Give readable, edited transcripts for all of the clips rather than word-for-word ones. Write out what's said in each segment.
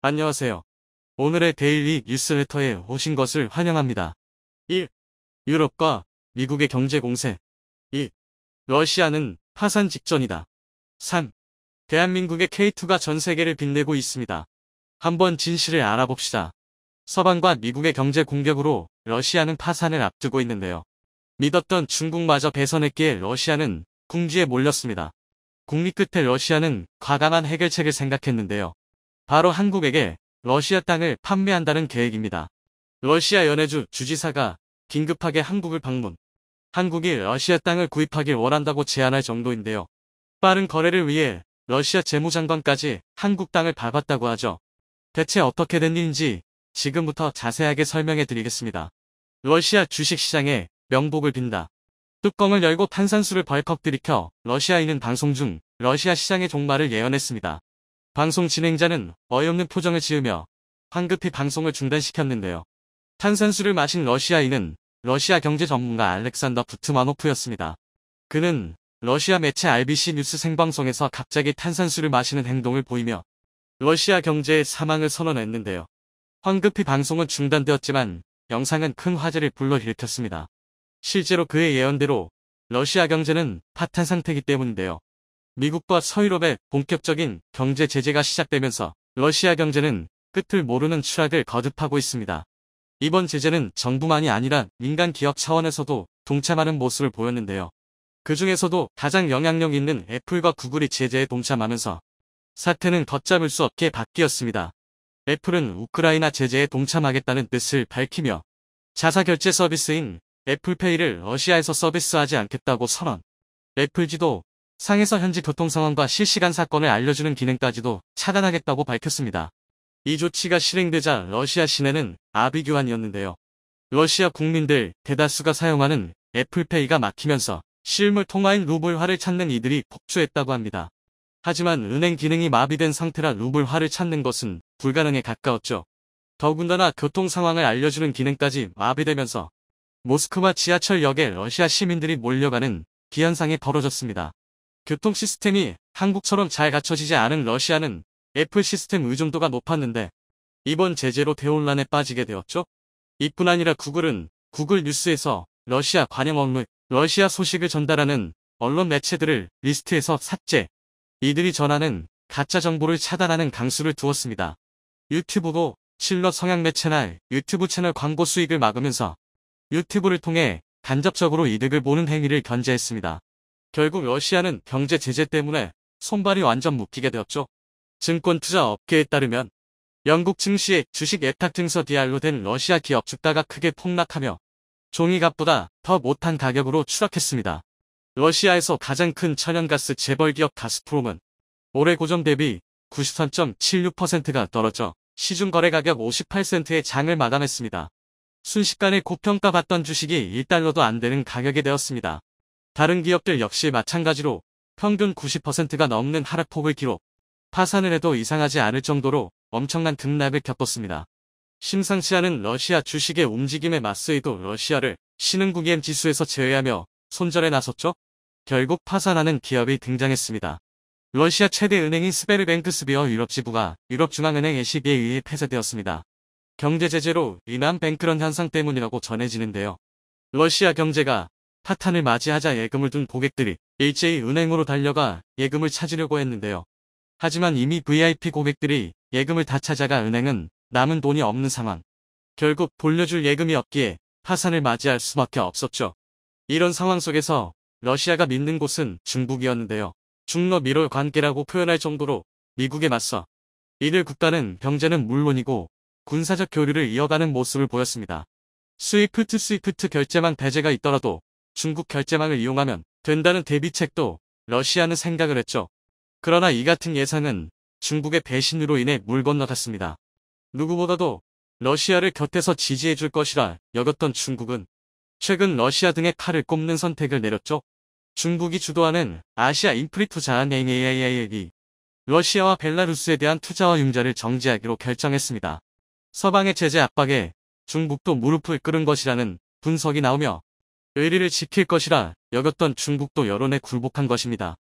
안녕하세요. 오늘의 데일리 뉴스레터에 오신 것을 환영합니다. 1. 유럽과 미국의 경제 공세. 2. 러시아는 파산 직전이다. 3. 대한민국의 K2가 전 세계를 빛내고 있습니다. 한번 진실을 알아봅시다. 서방과 미국의 경제 공격으로 러시아는 파산을 앞두고 있는데요. 믿었던 중국마저 배선했기에 러시아는 궁지에 몰렸습니다. 국리 끝에 러시아는 과감한 해결책을 생각했는데요. 바로 한국에게 러시아 땅을 판매한다는 계획입니다. 러시아 연해주 주지사가 긴급하게 한국을 방문. 한국이 러시아 땅을 구입하길 원한다고 제안할 정도인데요. 빠른 거래를 위해 러시아 재무장관까지 한국 땅을 밟았다고 하죠. 대체 어떻게 된 일인지 지금부터 자세하게 설명해 드리겠습니다. 러시아 주식시장에 명복을 빈다. 뚜껑을 열고 탄산수를 벌컥 들이켜 러시아인은 방송 중 러시아 시장의 종말을 예언했습니다. 방송 진행자는 어이없는 표정을 지으며 황급히 방송을 중단시켰는데요. 탄산수를 마신 러시아인은 러시아 경제 전문가 알렉산더 부트마노프였습니다. 그는 러시아 매체 RBC 뉴스 생방송에서 갑자기 탄산수를 마시는 행동을 보이며 러시아 경제의 사망을 선언했는데요. 황급히 방송은 중단되었지만 영상은 큰 화제를 불러일으켰습니다. 실제로 그의 예언대로 러시아 경제는 파탄 상태이기 때문인데요. 미국과 서유럽의 본격적인 경제 제재가 시작되면서 러시아 경제는 끝을 모르는 추락을 거듭하고 있습니다. 이번 제재는 정부만이 아니라 민간 기업 차원에서도 동참하는 모습을 보였는데요. 그 중에서도 가장 영향력 있는 애플과 구글이 제재에 동참하면서 사태는 걷잡을 수 없게 바뀌었습니다. 애플은 우크라이나 제재에 동참하겠다는 뜻을 밝히며 자사결제 서비스인 애플페이를 러시아에서 서비스하지 않겠다고 선언. 애플지도 상에서 현지 교통 상황과 실시간 사건을 알려주는 기능까지도 차단하겠다고 밝혔습니다. 이 조치가 실행되자 러시아 시내는 아비규환이었는데요. 러시아 국민들 대다수가 사용하는 애플페이가 막히면서 실물 통화인 루블화를 찾는 이들이 폭주했다고 합니다. 하지만 은행 기능이 마비된 상태라 루블화를 찾는 것은 불가능에 가까웠죠. 더군다나 교통 상황을 알려주는 기능까지 마비되면서 모스크바 지하철역에 러시아 시민들이 몰려가는 기현상이 벌어졌습니다. 교통 시스템이 한국처럼 잘 갖춰지지 않은 러시아는 애플 시스템 의존도가 높았는데 이번 제재로 대혼란에 빠지게 되었죠. 이뿐 아니라 구글은 구글 뉴스에서 러시아 관영 업무, 러시아 소식을 전달하는 언론 매체들을 리스트에서 삭제, 이들이 전하는 가짜 정보를 차단하는 강수를 두었습니다. 유튜브도 실러 성향 매체나 유튜브 채널 광고 수익을 막으면서 유튜브를 통해 간접적으로 이득을 보는 행위를 견제했습니다. 결국 러시아는 경제 제재 때문에 손발이 완전 묶이게 되었죠. 증권 투자 업계에 따르면 영국 증시의 주식 예탁 증서 DR로 된 러시아 기업 주가가 크게 폭락하며 종이값보다 더 못한 가격으로 추락했습니다. 러시아에서 가장 큰 천연가스 재벌 기업 가스프롬은 올해 고점 대비 93.76%가 떨어져 시중 거래 가격 58센트의 장을 마감했습니다. 순식간에 고평가받던 주식이 1달러도 안 되는 가격이 되었습니다. 다른 기업들 역시 마찬가지로 평균 90%가 넘는 하락폭을 기록. 파산을 해도 이상하지 않을 정도로 엄청난 급락을 겪었습니다. 심상치 않은 러시아 주식의 움직임에 맞서도 러시아를 신흥국 EM 지수에서 제외하며 손절에 나섰죠. 결국 파산하는 기업이 등장했습니다. 러시아 최대 은행인 스베르뱅크 스비어 유럽지부가 유럽중앙은행 ECB에 의해 폐쇄되었습니다. 경제 제재로 인한 뱅크런 현상 때문이라고 전해지는데요. 러시아 경제가 파탄을 맞이하자 예금을 둔 고객들이 일제히 은행으로 달려가 예금을 찾으려고 했는데요. 하지만 이미 VIP 고객들이 예금을 다 찾아가 은행은 남은 돈이 없는 상황. 결국 돌려줄 예금이 없기에 파산을 맞이할 수밖에 없었죠. 이런 상황 속에서 러시아가 믿는 곳은 중국이었는데요. 중러 미러 관계라고 표현할 정도로 미국에 맞서 이들 국가는 경제는 물론이고 군사적 교류를 이어가는 모습을 보였습니다. 스위프트 결제망 배제가 있더라도 중국 결제망을 이용하면 된다는 대비책도 러시아는 생각을 했죠. 그러나 이 같은 예상은 중국의 배신으로 인해 물 건너갔습니다. 누구보다도 러시아를 곁에서 지지해줄 것이라 여겼던 중국은 최근 러시아 등의 칼을 꼽는 선택을 내렸죠. 중국이 주도하는 아시아 인프리 투자한 AAAA이 러시아와 벨라루스에 대한 투자와 융자를 정지하기로 결정했습니다. 서방의 제재 압박에 중국도 무릎을 꿇은 것이라는 분석이 나오며 의리를 지킬 것이라 여겼던 중국도 여론에 굴복한 것입니다.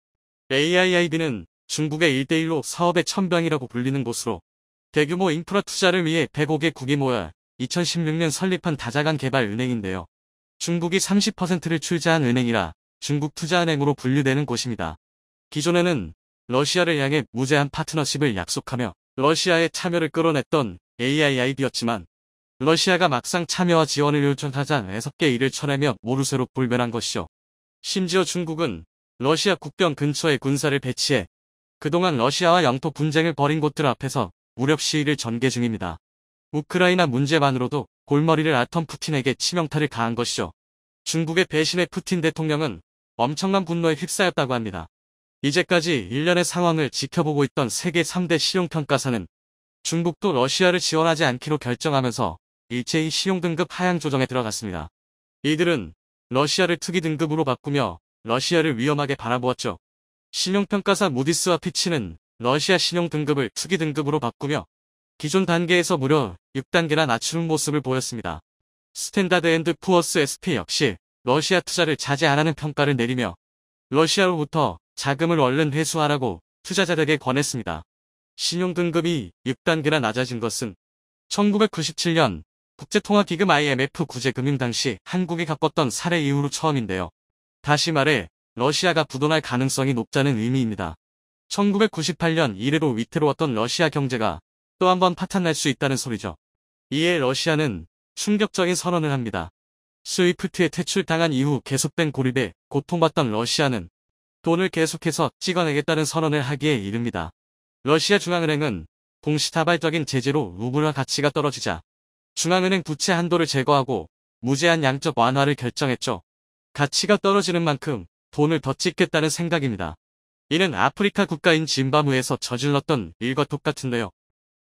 AIIB는 중국의 1대1로 사업의 천병이라고 불리는 곳으로 대규모 인프라 투자를 위해 105개 국이 모여 2016년 설립한 다자간 개발 은행인데요. 중국이 30%를 출자한 은행이라 중국투자은행으로 분류되는 곳입니다. 기존에는 러시아를 향해 무제한 파트너십을 약속하며 러시아의 참여를 끌어냈던 AIIB였지만 러시아가 막상 참여와 지원을 요청하자 애석게 이를 쳐내며 모르쇠로 불변한 것이죠. 심지어 중국은 러시아 국경 근처에 군사를 배치해 그동안 러시아와 영토 분쟁을 벌인 곳들 앞에서 무력 시위를 전개 중입니다. 우크라이나 문제만으로도 골머리를 앓던 푸틴에게 치명타를 가한 것이죠. 중국의 배신에 푸틴 대통령은 엄청난 분노에 휩싸였다고 합니다. 이제까지 일련의 상황을 지켜보고 있던 세계 3대 신용평가사는 중국도 러시아를 지원하지 않기로 결정하면서 일제히 신용등급 하향 조정에 들어갔습니다. 이들은 러시아를 투기 등급으로 바꾸며 러시아를 위험하게 바라보았죠. 신용평가사 무디스와 피치는 러시아 신용등급을 투기 등급으로 바꾸며 기존 단계에서 무려 6단계나 낮추는 모습을 보였습니다. 스탠다드 앤드 푸어스 SP 역시 러시아 투자를 자제하라는 평가를 내리며 러시아로부터 자금을 얼른 회수하라고 투자자들에게 권했습니다. 신용등급이 6단계나 낮아진 것은 1997년 국제통화기금 IMF 구제금융 당시 한국이 겪었던 사례 이후로 처음인데요. 다시 말해 러시아가 부도날 가능성이 높다는 의미입니다. 1998년 이래로 위태로웠던 러시아 경제가 또 한 번 파탄날 수 있다는 소리죠. 이에 러시아는 충격적인 선언을 합니다. 스위프트에 퇴출당한 이후 계속된 고립에 고통받던 러시아는 돈을 계속해서 찍어내겠다는 선언을 하기에 이릅니다. 러시아 중앙은행은 동시다발적인 제재로 루블화 가치가 떨어지자 중앙은행 부채 한도를 제거하고 무제한 양적 완화를 결정했죠. 가치가 떨어지는 만큼 돈을 더 찍겠다는 생각입니다. 이는 아프리카 국가인 짐바브웨에서 저질렀던 일과 똑같은데요.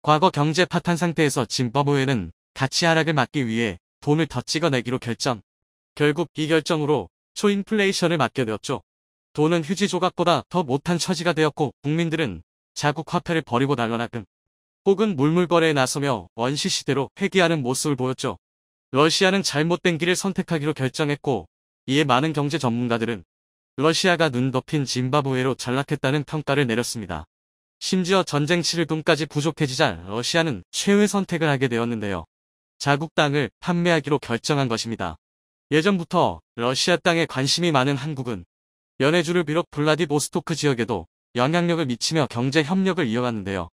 과거 경제 파탄 상태에서 짐바브웨는 가치 하락을 막기 위해 돈을 더 찍어내기로 결정. 결국 이 결정으로 초인플레이션을 맞게 되었죠. 돈은 휴지 조각보다 더 못한 처지가 되었고 국민들은 자국 화폐를 버리고 날라나금 혹은 물물거래에 나서며 원시 시대로 회귀하는 모습을 보였죠. 러시아는 잘못된 길을 선택하기로 결정했고 이에 많은 경제 전문가들은 러시아가 눈 덮인 짐바브웨로 전락했다는 평가를 내렸습니다. 심지어 전쟁 치를 돈까지 부족해지자 러시아는 최후의 선택을 하게 되었는데요. 자국 땅을 판매하기로 결정한 것입니다. 예전부터 러시아 땅에 관심이 많은 한국은 연해주를 비롯 블라디보스토크 지역에도 영향력을 미치며 경제 협력을 이어갔는데요.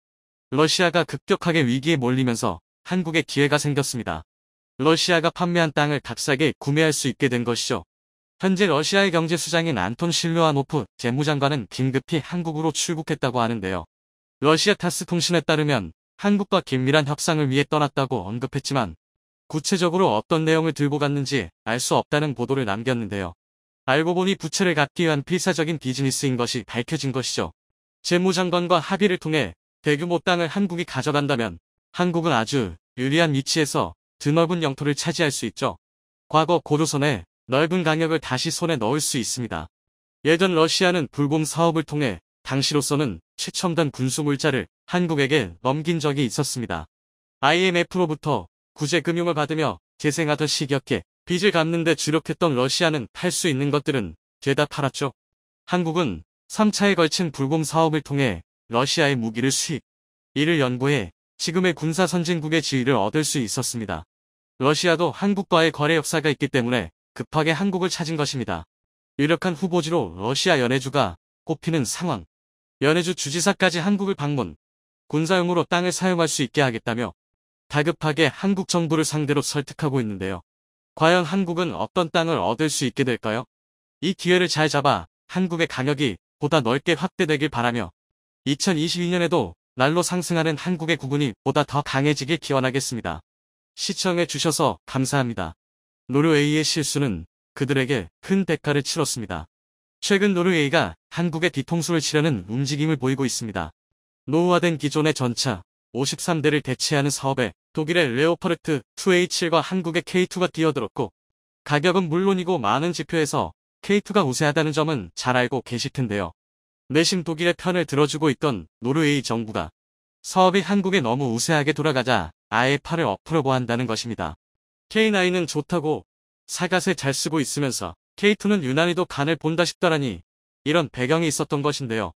러시아가 급격하게 위기에 몰리면서 한국에 기회가 생겼습니다. 러시아가 판매한 땅을 값싸게 구매할 수 있게 된 것이죠. 현재 러시아의 경제수장인 안톤 실루아노프 재무장관은 긴급히 한국으로 출국했다고 하는데요. 러시아 타스 통신에 따르면 한국과 긴밀한 협상을 위해 떠났다고 언급했지만 구체적으로 어떤 내용을 들고 갔는지 알 수 없다는 보도를 남겼는데요. 알고 보니 부채를 갚기 위한 필사적인 비즈니스인 것이 밝혀진 것이죠. 재무장관과 합의를 통해 대규모 땅을 한국이 가져간다면 한국은 아주 유리한 위치에서 드넓은 영토를 차지할 수 있죠. 과거 고조선의 넓은 강역을 다시 손에 넣을 수 있습니다. 예전 러시아는 불공 사업을 통해 당시로서는 최첨단 군수물자를 한국에게 넘긴 적이 있었습니다. IMF로부터 구제금융을 받으며 재생하던 시기였기에 빚을 갚는 데 주력했던 러시아는 팔 수 있는 것들은 죄다 팔았죠. 한국은 3차에 걸친 불공 사업을 통해 러시아의 무기를 수입, 이를 연구해 지금의 군사 선진국의 지위를 얻을 수 있었습니다. 러시아도 한국과의 거래 역사가 있기 때문에 급하게 한국을 찾은 것입니다. 유력한 후보지로 러시아 연해주가 꼽히는 상황. 연해주 주지사까지 한국을 방문, 군사용으로 땅을 사용할 수 있게 하겠다며 다급하게 한국 정부를 상대로 설득하고 있는데요. 과연 한국은 어떤 땅을 얻을 수 있게 될까요? 이 기회를 잘 잡아 한국의 강역이 보다 넓게 확대되길 바라며 2022년에도 날로 상승하는 한국의 국운이 보다 더 강해지길 기원하겠습니다. 시청해 주셔서 감사합니다. 노르웨이의 실수는 그들에게 큰 대가를 치렀습니다. 최근 노르웨이가 한국의 뒤통수를 치려는 움직임을 보이고 있습니다. 노후화된 기존의 전차 53대를 대체하는 사업에 독일의 레오파르트 2A7과 한국의 K2가 뛰어들었고 가격은 물론이고 많은 지표에서 K2가 우세하다는 점은 잘 알고 계실 텐데요. 내심 독일의 편을 들어주고 있던 노르웨이 정부가 사업이 한국에 너무 우세하게 돌아가자 아예 팔을 엎으려 보한다는 것입니다. K9은 좋다고 사갓에 잘 쓰고 있으면서 K2는 유난히도 간을 본다 싶다라니 이런 배경이 있었던 것인데요.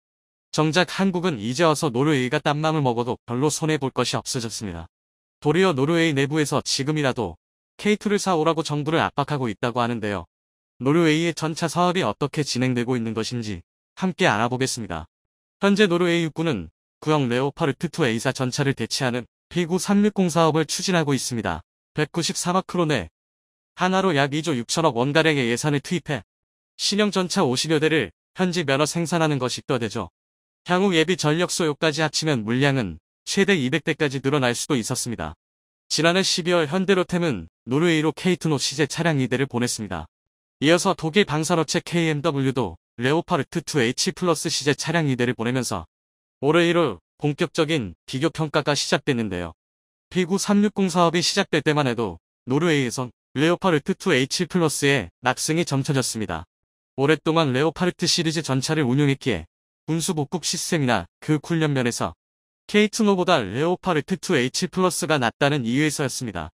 정작 한국은 이제 와서 노르웨이가 딴맘을 먹어도 별로 손해볼 것이 없어졌습니다. 도리어 노르웨이 내부에서 지금이라도 K2를 사오라고 정부를 압박하고 있다고 하는데요. 노르웨이의 전차 사업이 어떻게 진행되고 있는 것인지 함께 알아보겠습니다. 현재 노르웨이 육군은 구형 레오파르트 2 A사 전차를 대체하는 P9 360 사업을 추진하고 있습니다. 194억 크로네, 하나로 약 2조 6천억 원가량의 예산을 투입해 신형 전차 50여 대를 현지 면허 생산하는 것이 뼈대죠. 향후 예비 전력 소요까지 합치면 물량은 최대 200대까지 늘어날 수도 있었습니다. 지난해 12월 현대로템은 노르웨이로 K2 시제 차량 2대를 보냈습니다. 이어서 독일 방산업체 KMW도 레오파르트 2 H 플러스 시제 차량 2대를 보내면서 올해 1월 본격적인 비교 평가가 시작됐는데요. P9 360 사업이 시작될 때만 해도 노르웨이에선 레오파르트 2 H 플러스의 낙승이 점쳐졌습니다. 오랫동안 레오파르트 시리즈 전차를 운용했기에 군수 복국 시스템이나 그 훈련면에서 K2노보다 레오파르트 2 H 플러스가 낫다는 이유에서였습니다.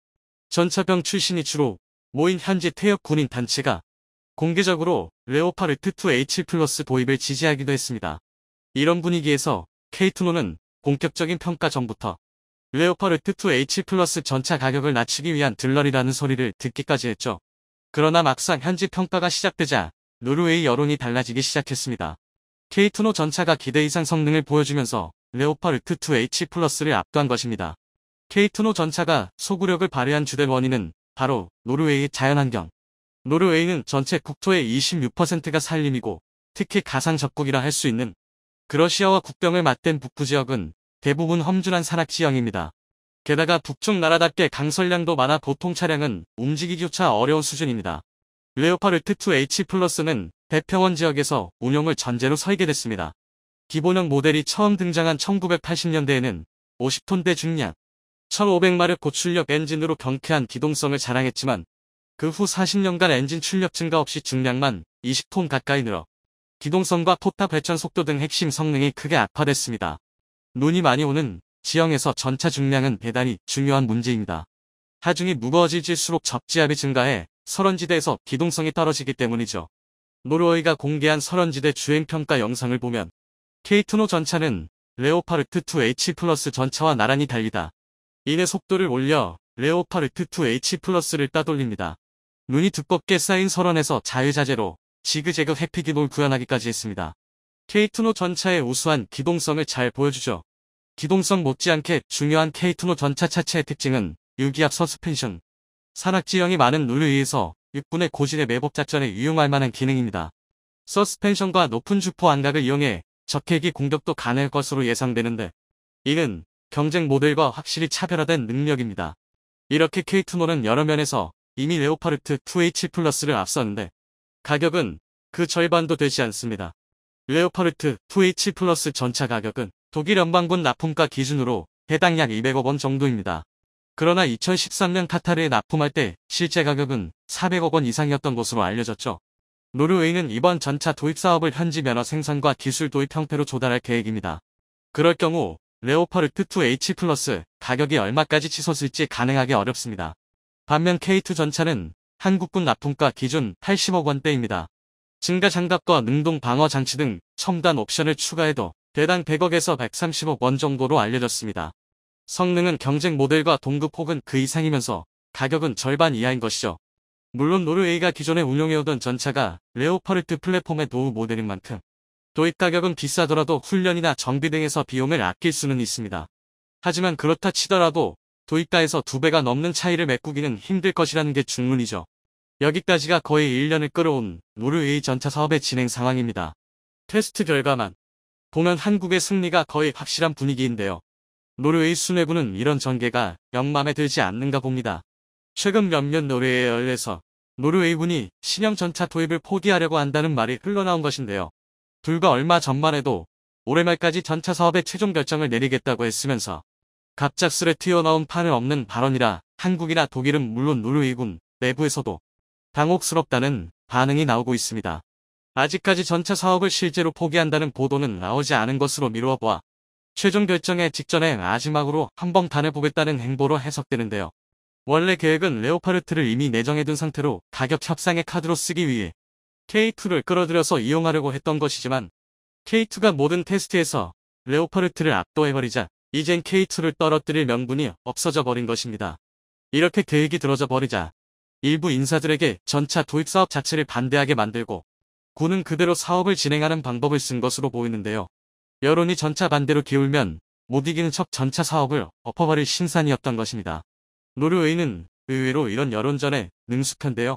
전차병 출신이 주로 모인 현지 퇴역 군인 단체가 공개적으로 레오파르트 2 H 플러스 도입을 지지하기도 했습니다. 이런 분위기에서 K2노는 본격적인 평가 전부터 레오파르트 2 H 플러스 전차 가격을 낮추기 위한 들러리라는 소리를 듣기까지 했죠. 그러나 막상 현지 평가가 시작되자 노르웨이 여론이 달라지기 시작했습니다. K2노 전차가 기대 이상 성능을 보여주면서 레오파르트 2 H 플러스를 압도한 것입니다. K2노 전차가 소구력을 발휘한 주된 원인은 바로 노르웨이의 자연환경. 노르웨이는 전체 국토의 26%가 산림이고 특히 가상 적국이라 할 수 있는 그러시아와 국경을 맞댄 북부 지역은 대부분 험준한 산악지형입니다. 게다가 북쪽 나라답게 강설량도 많아 보통 차량은 움직이기조차 어려운 수준입니다. 레오파르트 2 H 플러스는 대평원 지역에서 운용을 전제로 설계됐습니다. 기본형 모델이 처음 등장한 1980년대에는 50톤대 중량, 1500마력 고출력 엔진으로 경쾌한 기동성을 자랑했지만 그 후 40년간 엔진 출력 증가 없이 중량만 20톤 가까이 늘어 기동성과 포탑 회전 속도 등 핵심 성능이 크게 악화됐습니다. 눈이 많이 오는 지형에서 전차 중량은 대단히 중요한 문제입니다. 하중이 무거워질수록 접지압이 증가해 설원지대에서 기동성이 떨어지기 때문이죠. 노르웨이가 공개한 설원지대 주행평가 영상을 보면 K2노 전차는 레오파르트 2 H 플러스 전차와 나란히 달리다 이내 속도를 올려 레오파르트 2 H 플러스를 따돌립니다. 눈이 두껍게 쌓인 설원에서 자유자재로 지그재그 회피기동을 구현하기까지 했습니다. K2노 전차의 우수한 기동성을 잘 보여주죠. 기동성 못지않게 중요한 K2노 전차 차체의 특징은 유기압 서스펜션. 산악지형이 많은 노르웨이에서 육군의 고지대 매복 작전에 유용할 만한 기능입니다. 서스펜션과 높은 주포 안각을 이용해 적핵이 공격도 가능할 것으로 예상되는데 이는 경쟁 모델과 확실히 차별화된 능력입니다. 이렇게 K2노는 여러 면에서 이미 레오파르트 2 H 플러스를 앞섰는데 가격은 그 절반도 되지 않습니다. 레오파르트 2 H 플러스 전차 가격은 독일 연방군 납품가 기준으로 대당 약 200억 원 정도입니다. 그러나 2013년 카타르에 납품할 때 실제 가격은 400억 원 이상이었던 것으로 알려졌죠. 노르웨이는 이번 전차 도입 사업을 현지 면허 생산과 기술 도입 형태로 조달할 계획입니다. 그럴 경우 레오파르트 2 H 플러스 가격이 얼마까지 치솟을지 가능하기 어렵습니다. 반면 K2 전차는 한국군 납품가 기준 80억 원대입니다. 증가 장갑과 능동 방어 장치 등 첨단 옵션을 추가해도 대당 100억에서 130억 원 정도로 알려졌습니다. 성능은 경쟁 모델과 동급 혹은 그 이상이면서 가격은 절반 이하인 것이죠. 물론 노르웨이가 기존에 운용해오던 전차가 레오파르트 플랫폼의 노후 모델인 만큼 도입 가격은 비싸더라도 훈련이나 정비 등에서 비용을 아낄 수는 있습니다. 하지만 그렇다 치더라도 도입가에서 2배가 넘는 차이를 메꾸기는 힘들 것이라는 게 중론이죠. 여기까지가 거의 1년을 끌어온 노르웨이 전차 사업의 진행 상황입니다. 테스트 결과만 보면 한국의 승리가 거의 확실한 분위기인데요. 노르웨이 수뇌부는 이런 전개가 영 맘에 들지 않는가 봅니다. 최근 몇몇 노르웨이 언론에서 노르웨이군이 신형 전차 도입을 포기하려고 한다는 말이 흘러나온 것인데요. 불과 얼마 전만 해도 올해 말까지 전차 사업의 최종 결정을 내리겠다고 했으면서 갑작스레 튀어나온 판을 엎는 발언이라 한국이나 독일은 물론 노르웨이군 내부에서도 당혹스럽다는 반응이 나오고 있습니다. 아직까지 전차 사업을 실제로 포기한다는 보도는 나오지 않은 것으로 미루어 보아 최종 결정에 직전에 마지막으로 한번 다녀보겠다는 행보로 해석되는데요. 원래 계획은 레오파르트를 이미 내정해둔 상태로 가격 협상의 카드로 쓰기 위해 K2를 끌어들여서 이용하려고 했던 것이지만 K2가 모든 테스트에서 레오파르트를 압도해버리자 이젠 K2를 떨어뜨릴 명분이 없어져 버린 것입니다. 이렇게 계획이 들어져 버리자 일부 인사들에게 전차 도입 사업 자체를 반대하게 만들고 군은 그대로 사업을 진행하는 방법을 쓴 것으로 보이는데요. 여론이 전차 반대로 기울면 못 이기는 척 전차 사업을 엎어버릴 신산이었던 것입니다. 노르웨이는 의외로 이런 여론전에 능숙한데요.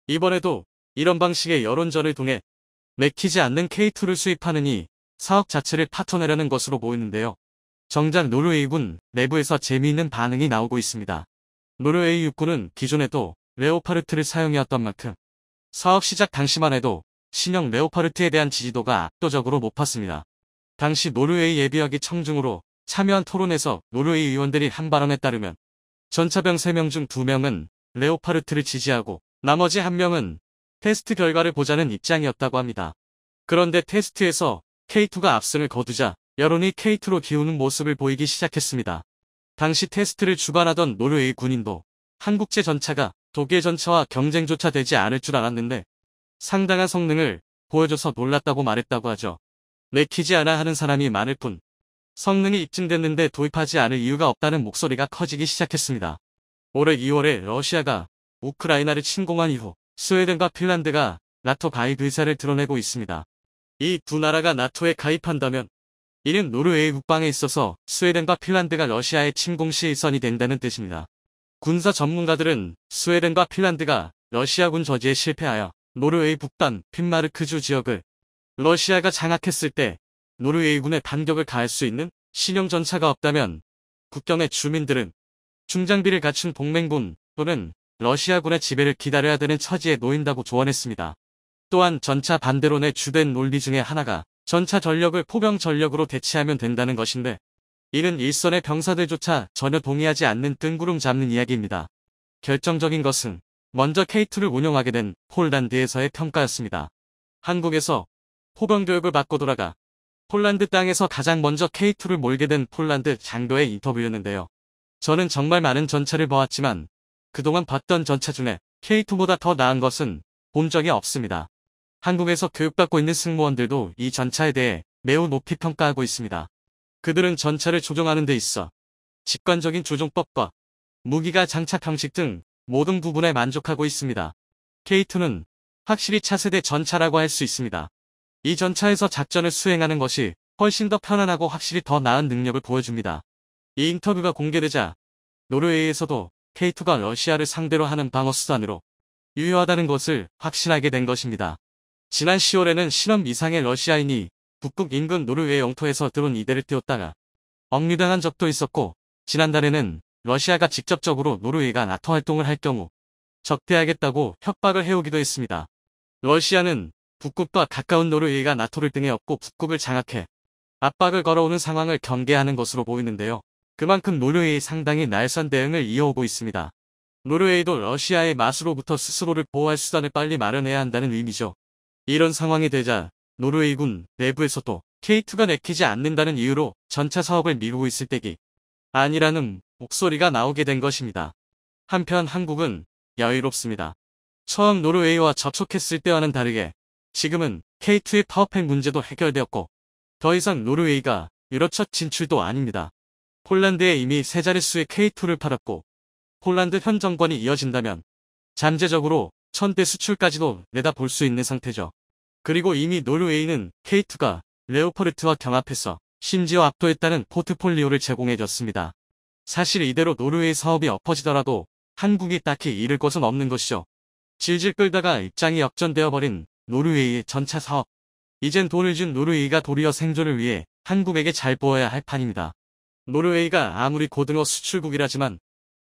이번에도 이런 방식의 여론전을 통해 맥히지 않는 K2를 수입하느니 사업 자체를 파토내려는 것으로 보이는데요. 정작 노르웨이군 내부에서 재미있는 반응이 나오고 있습니다. 노르웨이 육군은 기존에도 레오파르트를 사용해왔던 만큼 사업 시작 당시만 해도 신형 레오파르트에 대한 지지도가 압도적으로 높았습니다. 당시 노르웨이 예비역이 청중으로 참여한 토론에서 노르웨이 의원들이 한 발언에 따르면 전차병 3명 중 2명은 레오파르트를 지지하고 나머지 1명은 테스트 결과를 보자는 입장이었다고 합니다. 그런데 테스트에서 K2가 압승을 거두자 여론이 K2로 기우는 모습을 보이기 시작했습니다. 당시 테스트를 주관하던 노르웨이 군인도 한국제 전차가 독일 전차와 경쟁조차 되지 않을 줄 알았는데 상당한 성능을 보여줘서 놀랐다고 말했다고 하죠. 내키지 않아 하는 사람이 많을 뿐 성능이 입증됐는데 도입하지 않을 이유가 없다는 목소리가 커지기 시작했습니다. 올해 2월에 러시아가 우크라이나를 침공한 이후 스웨덴과 핀란드가 나토 가입 의사를 드러내고 있습니다. 이 두 나라가 나토에 가입한다면 이는 노르웨이 국방에 있어서 스웨덴과 핀란드가 러시아의 침공 시 일선이 된다는 뜻입니다. 군사 전문가들은 스웨덴과 핀란드가 러시아군 저지에 실패하여 노르웨이 북단 핀마르크주 지역을 러시아가 장악했을 때 노르웨이군의 반격을 가할 수 있는 신형 전차가 없다면 국경의 주민들은 중장비를 갖춘 동맹군 또는 러시아군의 지배를 기다려야 되는 처지에 놓인다고 조언했습니다. 또한 전차 반대론의 주된 논리 중에 하나가 전차 전력을 포병 전력으로 대체하면 된다는 것인데 이는 일선의 병사들조차 전혀 동의하지 않는 뜬구름 잡는 이야기입니다. 결정적인 것은 먼저 K2를 운용하게 된 폴란드에서의 평가였습니다. 한국에서 포병 교육을 받고 돌아가 폴란드 땅에서 가장 먼저 K2를 몰게 된 폴란드 장교의 인터뷰였는데요. 저는 정말 많은 전차를 보았지만 그동안 봤던 전차 중에 K2보다 더 나은 것은 본 적이 없습니다. 한국에서 교육받고 있는 승무원들도 이 전차에 대해 매우 높이 평가하고 있습니다. 그들은 전차를 조종하는 데 있어 직관적인 조종법과 무기가 장착 방식 등 모든 부분에 만족하고 있습니다. K2는 확실히 차세대 전차라고 할 수 있습니다. 이 전차에서 작전을 수행하는 것이 훨씬 더 편안하고 확실히 더 나은 능력을 보여줍니다. 이 인터뷰가 공개되자 노르웨이에서도 K2가 러시아를 상대로 하는 방어 수단으로 유효하다는 것을 확신하게 된 것입니다. 지난 10월에는 실험 이상의 러시아인이 북극 인근 노르웨이 영토에서 드론 2대를 띄웠다가 억류당한 적도 있었고 지난달에는 러시아가 직접적으로 노르웨이가 나토 활동을 할 경우 적대하겠다고 협박을 해오기도 했습니다. 러시아는 북극과 가까운 노르웨이가 나토를 등에 업고 북극을 장악해 압박을 걸어오는 상황을 경계하는 것으로 보이는데요. 그만큼 노르웨이 상당히 날선 대응을 이어오고 있습니다. 노르웨이도 러시아의 맛으로부터 스스로를 보호할 수단을 빨리 마련해야 한다는 의미죠. 이런 상황이 되자 노르웨이군 내부에서도 K2가 내키지 않는다는 이유로 전차 사업을 미루고 있을 때기 아니라는 목소리가 나오게 된 것입니다. 한편 한국은 여유롭습니다. 처음 노르웨이와 접촉했을 때와는 다르게 지금은 K2의 파워팩 문제도 해결되었고 더 이상 노르웨이가 유럽 첫 진출도 아닙니다. 폴란드에 이미 세 자릿수의 K2를 팔았고 폴란드 현 정권이 이어진다면 잠재적으로 1000대 수출까지도 내다볼 수 있는 상태죠. 그리고 이미 노르웨이는 K2가 레오파르트와 경합해서 심지어 압도했다는 포트폴리오를 제공해줬습니다. 사실 이대로 노르웨이 사업이 엎어지더라도 한국이 딱히 잃을 것은 없는 것이죠. 질질 끌다가 입장이 역전되어 버린 노르웨이의 전차 사업. 이젠 돈을 준 노르웨이가 도리어 생존을 위해 한국에게 잘 보여야 할 판입니다. 노르웨이가 아무리 고등어 수출국이라지만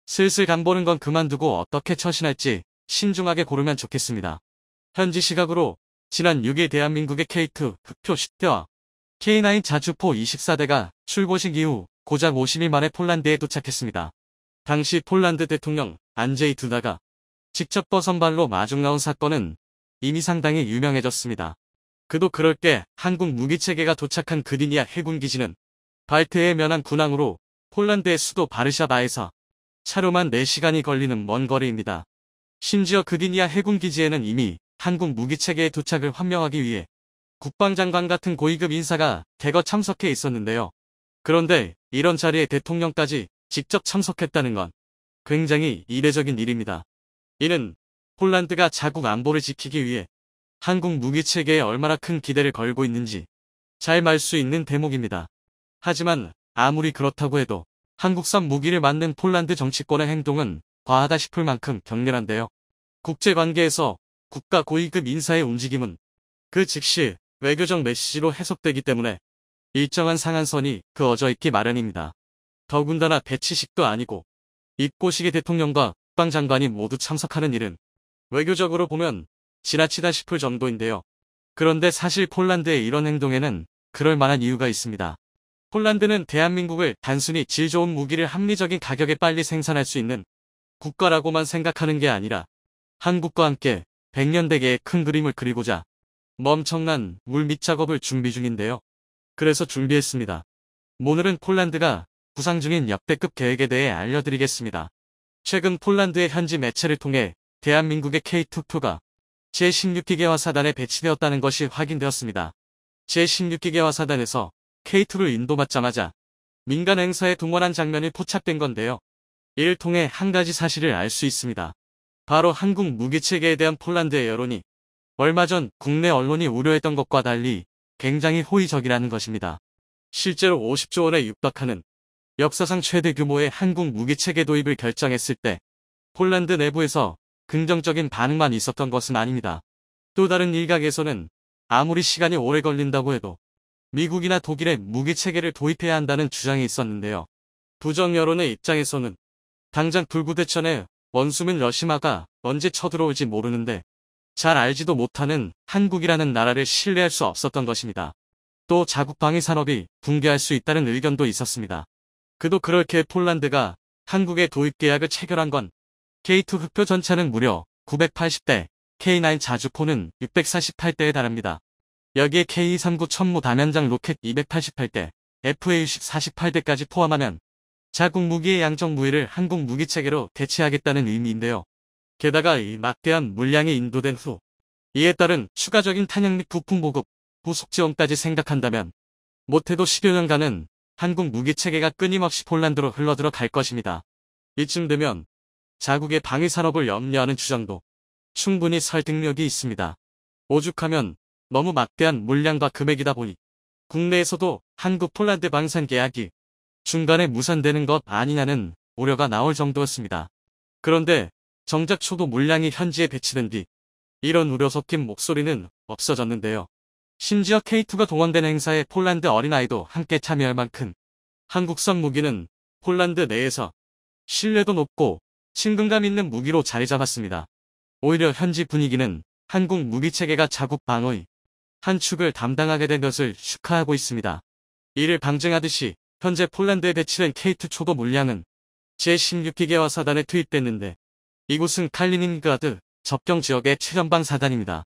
슬슬 간보는 건 그만두고 어떻게 처신할지 신중하게 고르면 좋겠습니다. 현지 시각으로 지난 6일 대한민국의 K2 흑표 10대와 K9 자주포 24대가 출고식 이후 고작 50일 만에 폴란드에 도착했습니다. 당시 폴란드 대통령 안제이 두다가 직접 버선발로 마중 나온 사건은 이미 상당히 유명해졌습니다. 그도 그럴 게 한국 무기체계가 도착한 그디니아 해군기지는 발트해에 면한 군항으로 폴란드의 수도 바르샤바에서 차로만 4시간이 걸리는 먼 거리입니다. 심지어 그디니아 해군기지에는 이미 한국 무기체계의 도착을 환명하기 위해 국방장관 같은 고위급 인사가 대거 참석해 있었는데요. 그런데 이런 자리에 대통령까지 직접 참석했다는 건 굉장히 이례적인 일입니다. 이는 폴란드가 자국 안보를 지키기 위해 한국 무기체계에 얼마나 큰 기대를 걸고 있는지 잘 말 수 있는 대목입니다. 하지만 아무리 그렇다고 해도 한국산 무기를 맞는 폴란드 정치권의 행동은 과하다 싶을 만큼 격렬한데요. 국제관계에서 국가 고위급 인사의 움직임은 그 즉시 외교적 메시지로 해석되기 때문에 일정한 상한선이 그어져 있기 마련입니다. 더군다나 배치식도 아니고 입고식의 대통령과 국방장관이 모두 참석하는 일은 외교적으로 보면 지나치다 싶을 정도인데요. 그런데 사실 폴란드의 이런 행동에는 그럴 만한 이유가 있습니다. 폴란드는 대한민국을 단순히 질 좋은 무기를 합리적인 가격에 빨리 생산할 수 있는 국가라고만 생각하는 게 아니라 한국과 함께 100년 대계의 큰 그림을 그리고자 엄청난 물밑 작업을 준비 중인데요. 그래서 준비했습니다. 오늘은 폴란드가 구상 중인 역대급 계획에 대해 알려드리겠습니다. 최근 폴란드의 현지 매체를 통해 대한민국의 K2표가 제16기계화 사단에 배치되었다는 것이 확인되었습니다. 제16기계화 사단에서 K2를 인도받자마자 민간 행사에 동원한 장면이 포착된 건데요. 이를 통해 한 가지 사실을 알 수 있습니다. 바로 한국 무기체계에 대한 폴란드의 여론이 얼마 전 국내 언론이 우려했던 것과 달리 굉장히 호의적이라는 것입니다. 실제로 50조 원에 육박하는 역사상 최대 규모의 한국 무기체계 도입을 결정했을 때 폴란드 내부에서 긍정적인 반응만 있었던 것은 아닙니다. 또 다른 일각에서는 아무리 시간이 오래 걸린다고 해도 미국이나 독일의 무기체계를 도입해야 한다는 주장이 있었는데요. 부정 여론의 입장에서는 당장 불구대천에 원수민 러시아가 언제 쳐들어올지 모르는데 잘 알지도 못하는 한국이라는 나라를 신뢰할 수 없었던 것입니다. 또 자국 방위 산업이 붕괴할 수 있다는 의견도 있었습니다. 그도 그렇게 폴란드가 한국에 도입 계약을 체결한 건 K2 흑표 전차는 무려 980대, K9 자주포는 648대에 달합니다. 여기에 K239 천무 다면장 로켓 288대, FA-60 48대까지 포함하면 자국 무기의 양적 무위를 한국 무기체계로 대체하겠다는 의미인데요. 게다가 이 막대한 물량이 인도된 후 이에 따른 추가적인 탄약 및 부품 보급, 후속 지원까지 생각한다면 못해도 10여 년간은 한국 무기체계가 끊임없이 폴란드로 흘러들어 갈 것입니다. 이쯤 되면 자국의 방위 산업을 염려하는 주장도 충분히 설득력이 있습니다. 오죽하면 너무 막대한 물량과 금액이다 보니 국내에서도 한국 폴란드 방산 계약이 중간에 무산되는 것 아니냐는 우려가 나올 정도였습니다. 그런데 정작 초도 물량이 현지에 배치된 뒤 이런 우려 섞인 목소리는 없어졌는데요. 심지어 K2가 동원된 행사에 폴란드 어린아이도 함께 참여할 만큼 한국산 무기는 폴란드 내에서 신뢰도 높고 친근감 있는 무기로 자리 잡았습니다. 오히려 현지 분위기는 한국 무기체계가 자국 방어의 한 축을 담당하게 된 것을 축하하고 있습니다. 이를 방증하듯이 현재 폴란드에 배치된 K2 초도 물량은 제16기계화 사단에 투입됐는데 이곳은 칼리닝그라드 접경 지역의 최전방 사단입니다.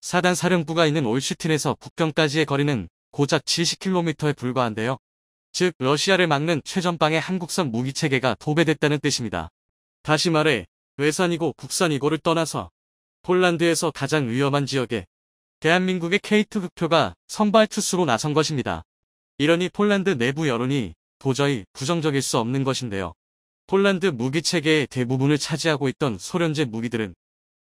사단 사령부가 있는 올슈틴에서 국경까지의 거리는 고작 70km에 불과한데요. 즉 러시아를 막는 최전방의 한국산 무기체계가 도배됐다는 뜻입니다. 다시 말해 외산이고 국산이고를 떠나서 폴란드에서 가장 위험한 지역에 대한민국의 K2 흑표가 선발 투수로 나선 것입니다. 이러니 폴란드 내부 여론이 도저히 부정적일 수 없는 것인데요. 폴란드 무기체계의 대부분을 차지하고 있던 소련제 무기들은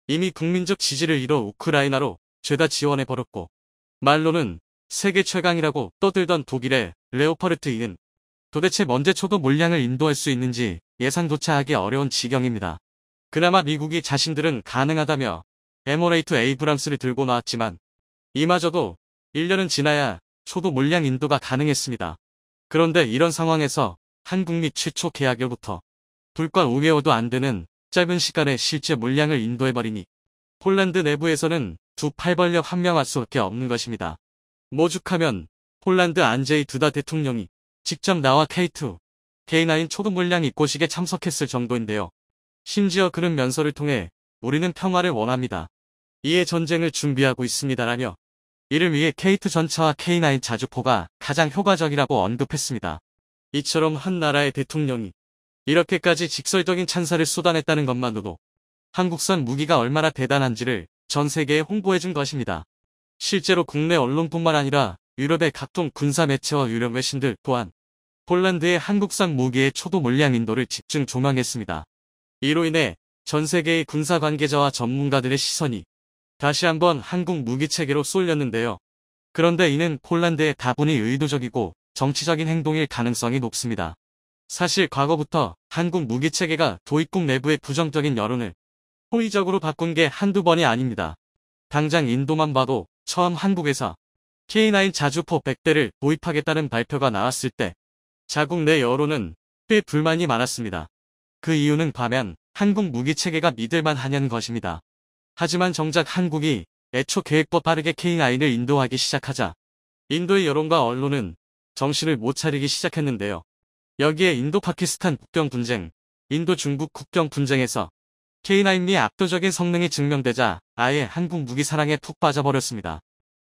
이미 국민적 지지를 잃어 우크라이나로 죄다 지원해버렸고 말로는 세계 최강이라고 떠들던 독일의 레오파르트 2는 도대체 언제 초도 물량을 인도할 수 있는지 예상조차 하기 어려운 지경입니다. 그나마 미국이 자신들은 가능하다며 M1A2 에이브람스를 들고 나왔지만 이마저도 1년은 지나야 초도 물량 인도가 가능했습니다. 그런데 이런 상황에서 한국미 최초 계약일부터 불과 5개월도 안 되는 짧은 시간에 실제 물량을 인도해버리니 폴란드 내부에서는 두 팔 벌려 환명할 수밖에 없는 것입니다. 오죽하면 폴란드 안제이 두다 대통령이 직접 나와 K2, K9 초도 물량 입고식에 참석했을 정도인데요. 심지어 그는 면서를 통해 우리는 평화를 원합니다. 이에 전쟁을 준비하고 있습니다라며 이를 위해 K2 전차와 K9 자주포가 가장 효과적이라고 언급했습니다. 이처럼 한 나라의 대통령이 이렇게까지 직설적인 찬사를 쏟아냈다는 것만으로도 한국산 무기가 얼마나 대단한지를 전 세계에 홍보해준 것입니다. 실제로 국내 언론뿐만 아니라 유럽의 각종 군사 매체와 유력 외신들 또한 폴란드의 한국산 무기의 초도 물량 인도를 집중 조명했습니다. 이로 인해 전 세계의 군사 관계자와 전문가들의 시선이 다시 한번 한국 무기 체계로 쏠렸는데요. 그런데 이는 폴란드의 다분히 의도적이고 정치적인 행동일 가능성이 높습니다. 사실 과거부터 한국 무기 체계가 도입국 내부의 부정적인 여론을 호의적으로 바꾼 게 한두 번이 아닙니다. 당장 인도만 봐도 처음 한국에서 K9 자주포 100대를 도입하겠다는 발표가 나왔을 때 자국 내 여론은 꽤 불만이 많았습니다. 그 이유는 과연 한국 무기 체계가 믿을만 하냐는 것입니다. 하지만 정작 한국이 애초 계획과 빠르게 K9을 인도하기 시작하자 인도의 여론과 언론은 정신을 못 차리기 시작했는데요. 여기에 인도-파키스탄 국경 분쟁, 인도-중국 국경 분쟁에서 K9이 압도적인 성능이 증명되자 아예 한국 무기 사랑에 푹 빠져버렸습니다.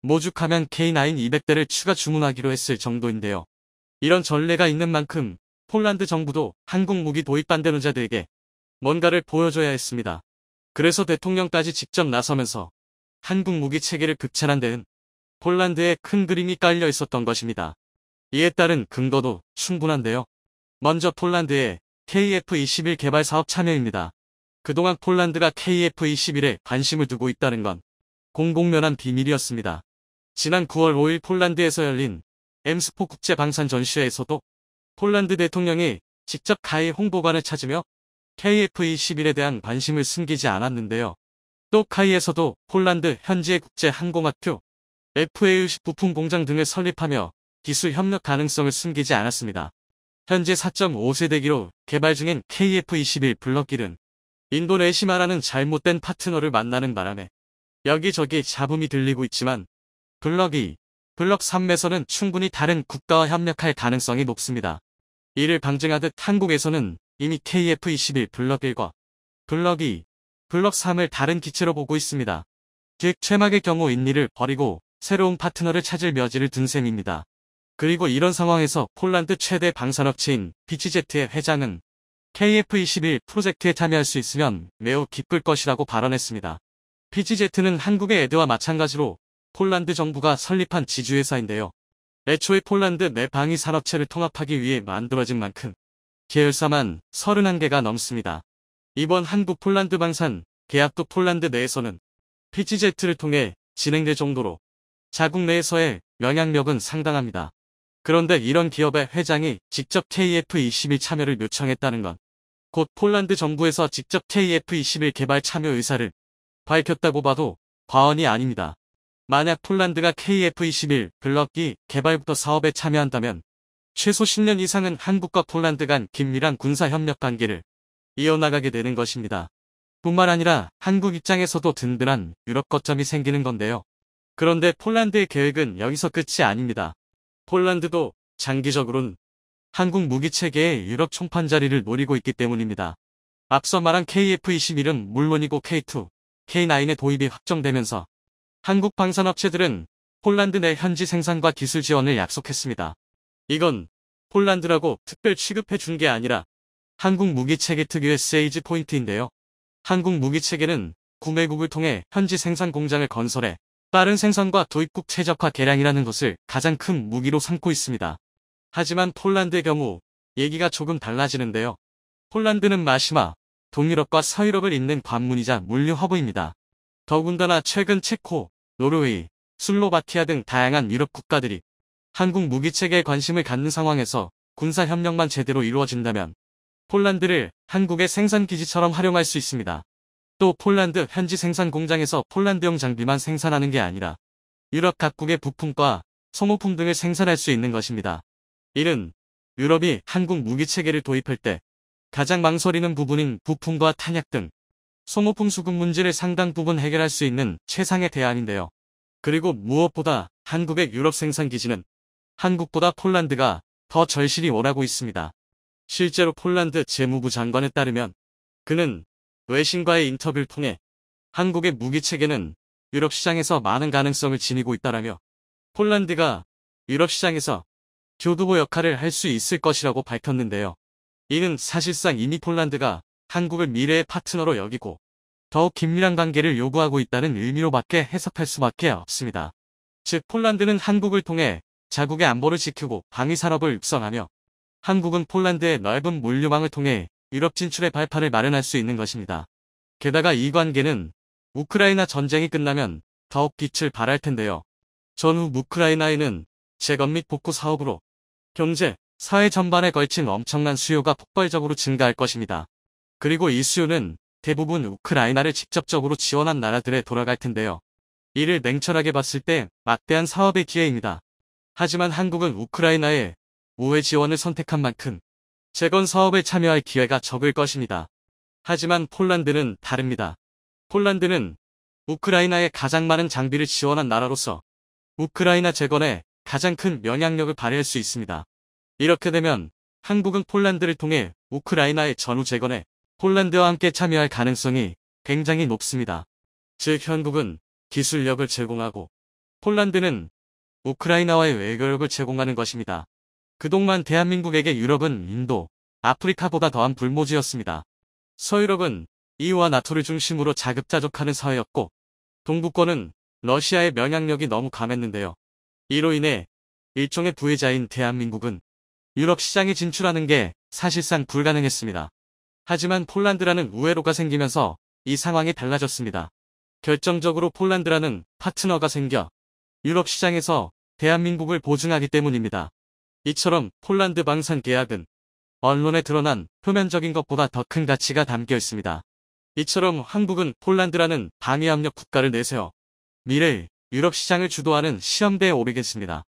오죽하면 K9 200대를 추가 주문하기로 했을 정도인데요. 이런 전례가 있는 만큼 폴란드 정부도 한국 무기 도입 반대론자들에게 뭔가를 보여줘야 했습니다. 그래서 대통령까지 직접 나서면서 한국 무기 체계를 극찬한 데는 폴란드에 큰 그림이 깔려 있었던 것입니다. 이에 따른 근거도 충분한데요. 먼저 폴란드의 KF-21 개발 사업 참여입니다. 그동안 폴란드가 KF-21에 관심을 두고 있다는 건 공공연한 비밀이었습니다. 지난 9월 5일 폴란드에서 열린 엠스포 국제 방산 전시회에서도 폴란드 대통령이 직접 가히 홍보관을 찾으며 KF-21에 대한 관심을 숨기지 않았는데요. 또 카이에서도 폴란드 현지의 국제 항공학교, FA-10 부품 공장 등을 설립하며 기술 협력 가능성을 숨기지 않았습니다. 현재 4.5세대기로 개발 중인 KF-21 블럭1은 인도네시아라는 잘못된 파트너를 만나는 바람에 여기저기 잡음이 들리고 있지만 블럭2, 블럭3에서는 충분히 다른 국가와 협력할 가능성이 높습니다. 이를 방증하듯 한국에서는 이미 KF-21 블럭1과 블럭2, 블럭3을 다른 기체로 보고 있습니다. 즉 최막의 경우 인리를 버리고 새로운 파트너를 찾을 여지를 둔 셈입니다. 그리고 이런 상황에서 폴란드 최대 방산업체인 PGZ의 회장은 KF-21 프로젝트에 참여할 수 있으면 매우 기쁠 것이라고 발언했습니다. PGZ는 한국의 에드와 마찬가지로 폴란드 정부가 설립한 지주회사인데요. 애초에 폴란드 내 방위 산업체를 통합하기 위해 만들어진 만큼 계열사만 31개가 넘습니다. 이번 한국-폴란드 방산 계약도 폴란드 내에서는 PGZ를 통해 진행될 정도로 자국 내에서의 영향력은 상당합니다. 그런데 이런 기업의 회장이 직접 KF-21 참여를 요청했다는 건 곧 폴란드 정부에서 직접 KF-21 개발 참여 의사를 밝혔다고 봐도 과언이 아닙니다. 만약 폴란드가 KF-21 블럭2 개발부터 사업에 참여한다면 최소 10년 이상은 한국과 폴란드 간 긴밀한 군사협력 관계를 이어나가게 되는 것입니다. 뿐만 아니라 한국 입장에서도 든든한 유럽 거점이 생기는 건데요. 그런데 폴란드의 계획은 여기서 끝이 아닙니다. 폴란드도 장기적으로는 한국 무기체계의 유럽 총판 자리를 노리고 있기 때문입니다. 앞서 말한 KF-21은 물론이고 K2, K9의 도입이 확정되면서 한국 방산업체들은 폴란드 내 현지 생산과 기술 지원을 약속했습니다. 이건 폴란드라고 특별 취급해 준 게 아니라 한국 무기체계 특유의 세이즈 포인트인데요. 한국 무기체계는 구매국을 통해 현지 생산 공장을 건설해 빠른 생산과 도입국 최적화 개량이라는 것을 가장 큰 무기로 삼고 있습니다. 하지만 폴란드의 경우 얘기가 조금 달라지는데요. 폴란드는 마시마, 동유럽과 서유럽을 잇는 관문이자 물류 허브입니다. 더군다나 최근 체코, 노르웨이, 슬로바키아 등 다양한 유럽 국가들이 한국 무기체계에 관심을 갖는 상황에서 군사협력만 제대로 이루어진다면 폴란드를 한국의 생산기지처럼 활용할 수 있습니다. 또 폴란드 현지 생산 공장에서 폴란드용 장비만 생산하는 게 아니라 유럽 각국의 부품과 소모품 등을 생산할 수 있는 것입니다. 이는 유럽이 한국 무기체계를 도입할 때 가장 망설이는 부분인 부품과 탄약 등 소모품 수급 문제를 상당 부분 해결할 수 있는 최상의 대안인데요. 그리고 무엇보다 한국의 유럽 생산 기지는 한국보다 폴란드가 더 절실히 원하고 있습니다. 실제로 폴란드 재무부 장관에 따르면 그는 외신과의 인터뷰를 통해 한국의 무기체계는 유럽 시장에서 많은 가능성을 지니고 있다라며 폴란드가 유럽 시장에서 교두보 역할을 할 수 있을 것이라고 밝혔는데요. 이는 사실상 이미 폴란드가 한국을 미래의 파트너로 여기고 더욱 긴밀한 관계를 요구하고 있다는 의미로밖에 해석할 수밖에 없습니다. 즉 폴란드는 한국을 통해 자국의 안보를 지키고 방위 산업을 육성하며 한국은 폴란드의 넓은 물류망을 통해 유럽 진출의 발판을 마련할 수 있는 것입니다. 게다가 이 관계는 우크라이나 전쟁이 끝나면 더욱 빛을 발할 텐데요. 전후 우크라이나에는 재건 및 복구 사업으로 경제, 사회 전반에 걸친 엄청난 수요가 폭발적으로 증가할 것입니다. 그리고 이 수요는 대부분 우크라이나를 직접적으로 지원한 나라들에 돌아갈 텐데요. 이를 냉철하게 봤을 때 막대한 사업의 기회입니다. 하지만 한국은 우크라이나의 우회 지원을 선택한 만큼 재건 사업에 참여할 기회가 적을 것입니다. 하지만 폴란드는 다릅니다. 폴란드는 우크라이나에 가장 많은 장비를 지원한 나라로서 우크라이나 재건에 가장 큰 영향력을 발휘할 수 있습니다. 이렇게 되면 한국은 폴란드를 통해 우크라이나의 전후 재건에 폴란드와 함께 참여할 가능성이 굉장히 높습니다. 즉 한국은 기술력을 제공하고 폴란드는 우크라이나와의 외교력을 제공하는 것입니다. 그동안 대한민국에게 유럽은 인도, 아프리카보다 더한 불모지였습니다. 서유럽은 EU와 나토를 중심으로 자급자족하는 사회였고 동구권은 러시아의 영향력이 너무 강했는데요. 이로 인해 일종의 부혜자인 대한민국은 유럽 시장에 진출하는 게 사실상 불가능했습니다. 하지만 폴란드라는 우회로가 생기면서 이 상황이 달라졌습니다. 결정적으로 폴란드라는 파트너가 생겨 유럽 시장에서 대한민국을 보증하기 때문입니다. 이처럼 폴란드 방산 계약은 언론에 드러난 표면적인 것보다 더 큰 가치가 담겨 있습니다. 이처럼 한국은 폴란드라는 방위압력 국가를 내세워 미래 유럽 시장을 주도하는 시험대에 오르겠습니다.